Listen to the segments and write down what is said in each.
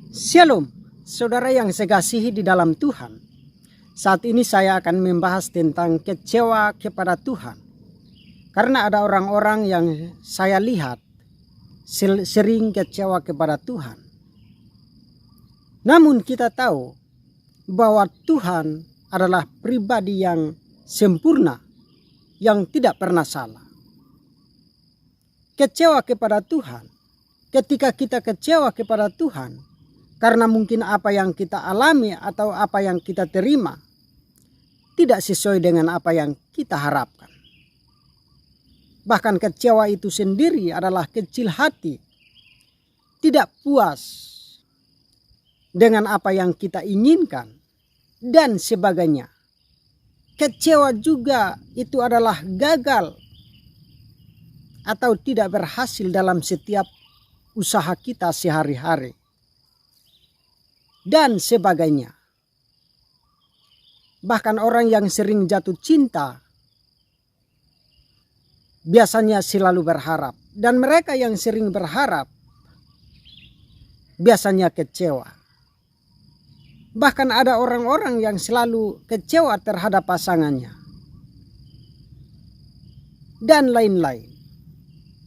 Shalom, saudara yang saya kasihi di dalam Tuhan. Saat ini saya akan membahas tentang kecewa kepada Tuhan. Karena ada orang-orang yang saya lihat sering kecewa kepada Tuhan. Namun kita tahu bahwa Tuhan adalah pribadi yang sempurna, yang tidak pernah salah. Kecewa kepada Tuhan, ketika kita kecewa kepada Tuhan, karena mungkin apa yang kita alami atau apa yang kita terima tidak sesuai dengan apa yang kita harapkan. Bahkan kecewa itu sendiri adalah kecil hati, tidak puas dengan apa yang kita inginkan dan sebagainya. Kecewa juga itu adalah gagal atau tidak berhasil dalam setiap usaha kita sehari-hari dan sebagainya. Bahkan orang yang sering jatuh cinta biasanya selalu berharap, dan mereka yang sering berharap biasanya kecewa. Bahkan ada orang-orang yang selalu kecewa terhadap pasangannya dan lain-lain.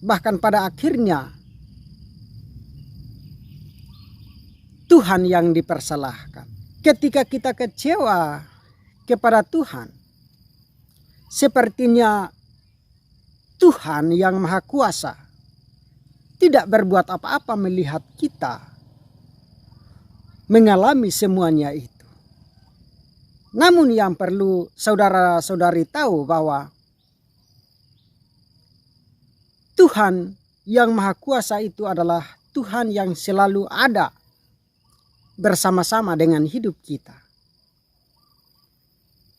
Bahkan pada akhirnya Tuhan yang dipersalahkan. Ketika kita kecewa kepada Tuhan, sepertinya Tuhan yang Maha Kuasa tidak berbuat apa-apa melihat kita mengalami semuanya itu. Namun yang perlu saudara-saudari tahu bahwa Tuhan yang Maha Kuasa itu adalah Tuhan yang selalu ada bersama-sama dengan hidup kita.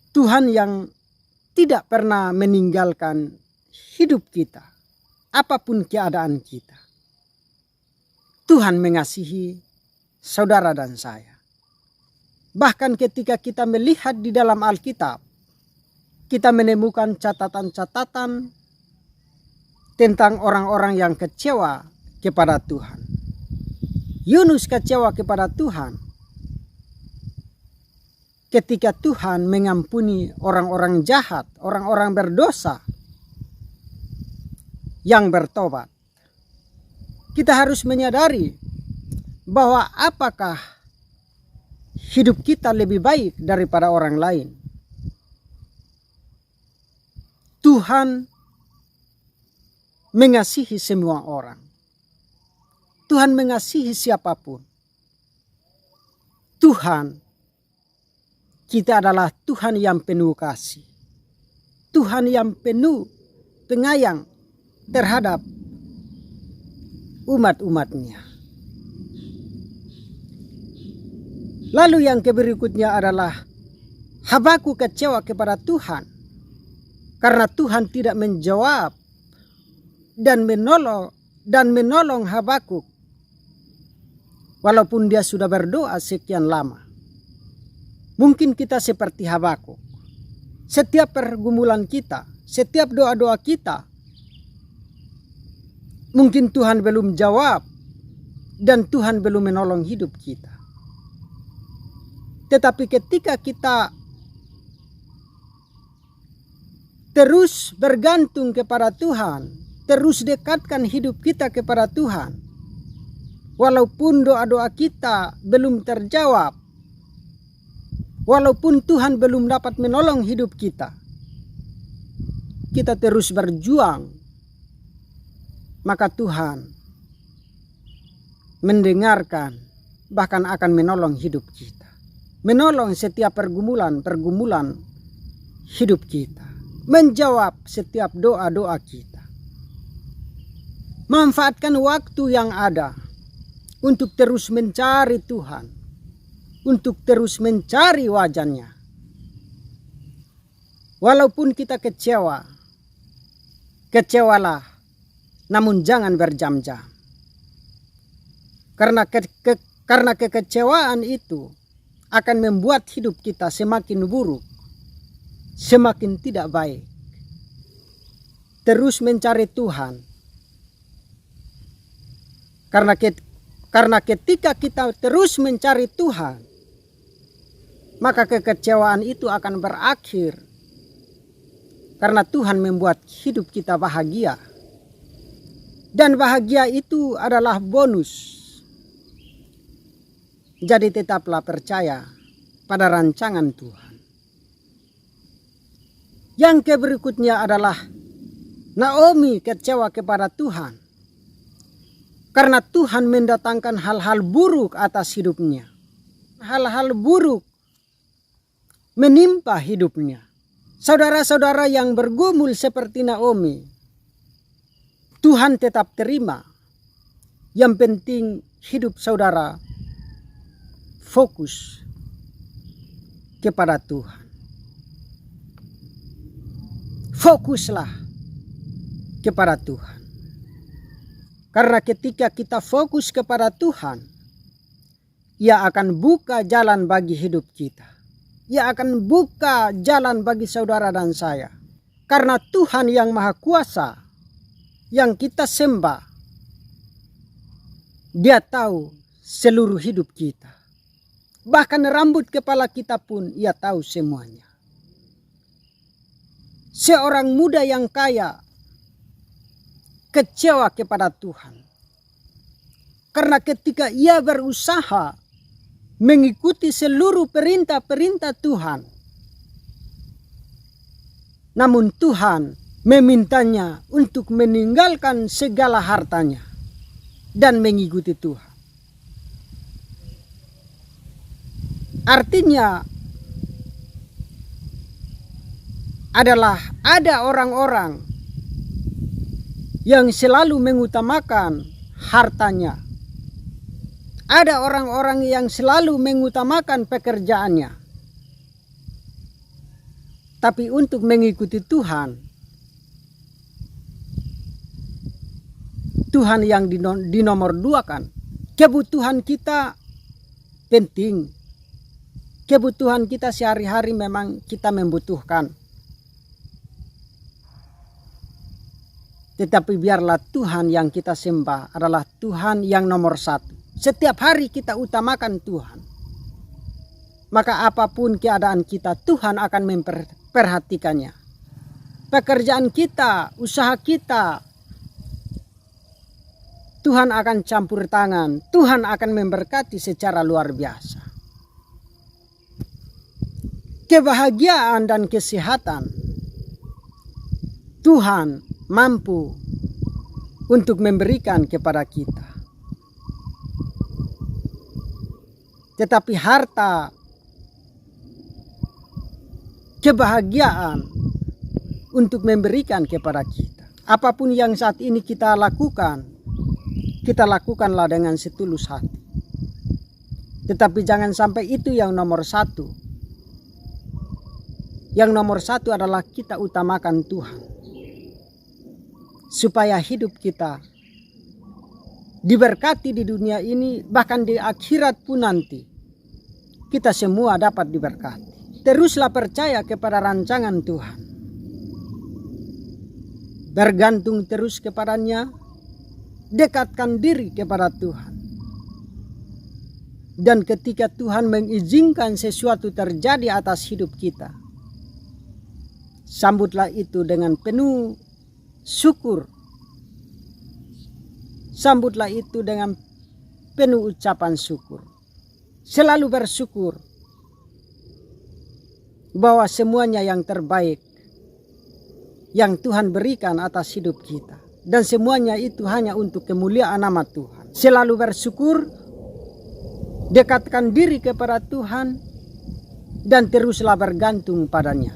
Tuhan yang tidak pernah meninggalkan hidup kita, apapun keadaan kita. Tuhan mengasihi saudara dan saya. Bahkan ketika kita melihat di dalam Alkitab, kita menemukan catatan-catatan tentang orang-orang yang kecewa kepada Tuhan. Yunus kecewa kepada Tuhan ketika Tuhan mengampuni orang-orang jahat, orang-orang berdosa yang bertobat. Kita harus menyadari bahwa apakah hidup kita lebih baik daripada orang lain. Tuhan mengasihi semua orang. Tuhan mengasihi siapapun. Tuhan, kita adalah Tuhan yang penuh kasih. Tuhan yang penuh penyayang terhadap umat-umatnya. Lalu yang berikutnya adalah Habakuk kecewa kepada Tuhan karena Tuhan tidak menjawab dan menolong Habakuk. Walaupun dia sudah berdoa sekian lama. Mungkin kita seperti Habakuk. Setiap pergumulan kita, setiap doa-doa kita, mungkin Tuhan belum jawab dan Tuhan belum menolong hidup kita. Tetapi ketika kita terus bergantung kepada Tuhan, terus dekatkan hidup kita kepada Tuhan, walaupun doa-doa kita belum terjawab, walaupun Tuhan belum dapat menolong hidup kita, kita terus berjuang, maka Tuhan mendengarkan, bahkan akan menolong hidup kita. Menolong setiap pergumulan hidup kita. Menjawab setiap doa-doa kita. Manfaatkan waktu yang ada untuk terus mencari Tuhan, untuk terus mencari wajahnya. Walaupun kita kecewalah, namun jangan berjam-jam. Karena kekecewaan itu akan membuat hidup kita semakin buruk, semakin tidak baik. Terus mencari Tuhan, Karena ketika kita terus mencari Tuhan, maka kekecewaan itu akan berakhir. Karena Tuhan membuat hidup kita bahagia. Dan bahagia itu adalah bonus. Jadi tetaplah percaya pada rancangan Tuhan. Yang berikutnya adalah Naomi kecewa kepada Tuhan. Karena Tuhan mendatangkan hal-hal buruk atas hidupnya. Hal-hal buruk menimpa hidupnya. Saudara-saudara yang bergumul seperti Naomi, Tuhan tetap terima. Yang penting hidup saudara fokus kepada Tuhan. Fokuslah kepada Tuhan. Karena ketika kita fokus kepada Tuhan, Ia akan buka jalan bagi hidup kita. Ia akan buka jalan bagi saudara dan saya. Karena Tuhan yang Maha Kuasa, yang kita sembah, Dia tahu seluruh hidup kita. Bahkan rambut kepala kita pun Ia tahu semuanya. Seorang muda yang kaya kecewa kepada Tuhan. Karena ketika ia berusaha mengikuti seluruh perintah-perintah Tuhan, namun Tuhan memintanya untuk meninggalkan segala hartanya dan mengikuti Tuhan. Artinya adalah ada orang-orang yang selalu mengutamakan hartanya. Ada orang-orang yang selalu mengutamakan pekerjaannya. Tapi untuk mengikuti Tuhan, Tuhan yang dinomor duakan. Kebutuhan kita penting. Kebutuhan kita sehari-hari memang kita membutuhkan. Tetapi biarlah Tuhan yang kita sembah adalah Tuhan yang nomor satu. Setiap hari kita utamakan Tuhan. Maka apapun keadaan kita, Tuhan akan memperhatikannya. Pekerjaan kita, usaha kita, Tuhan akan campur tangan. Tuhan akan memberkati secara luar biasa. Kebahagiaan dan kesehatan Tuhan mampu untuk memberikan kepada kita. Tetapi harta, kebahagiaan untuk memberikan kepada kita. Apapun yang saat ini kita lakukanlah dengan setulus hati. Tetapi jangan sampai itu yang nomor satu. Yang nomor satu adalah kita utamakan Tuhan. Supaya hidup kita diberkati di dunia ini, bahkan di akhirat pun nanti kita semua dapat diberkati. Teruslah percaya kepada rancangan Tuhan. Bergantung terus kepadanya, dekatkan diri kepada Tuhan. Dan ketika Tuhan mengizinkan sesuatu terjadi atas hidup kita, sambutlah itu dengan penuh syukur. Sambutlah itu dengan penuh ucapan syukur. Selalu bersyukur bahwa semuanya yang terbaik yang Tuhan berikan atas hidup kita. Dan semuanya itu hanya untuk kemuliaan nama Tuhan. Selalu bersyukur, dekatkan diri kepada Tuhan, dan teruslah bergantung padanya.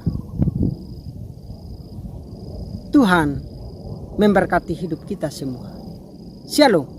Tuhan memberkati hidup kita semua. Shalom.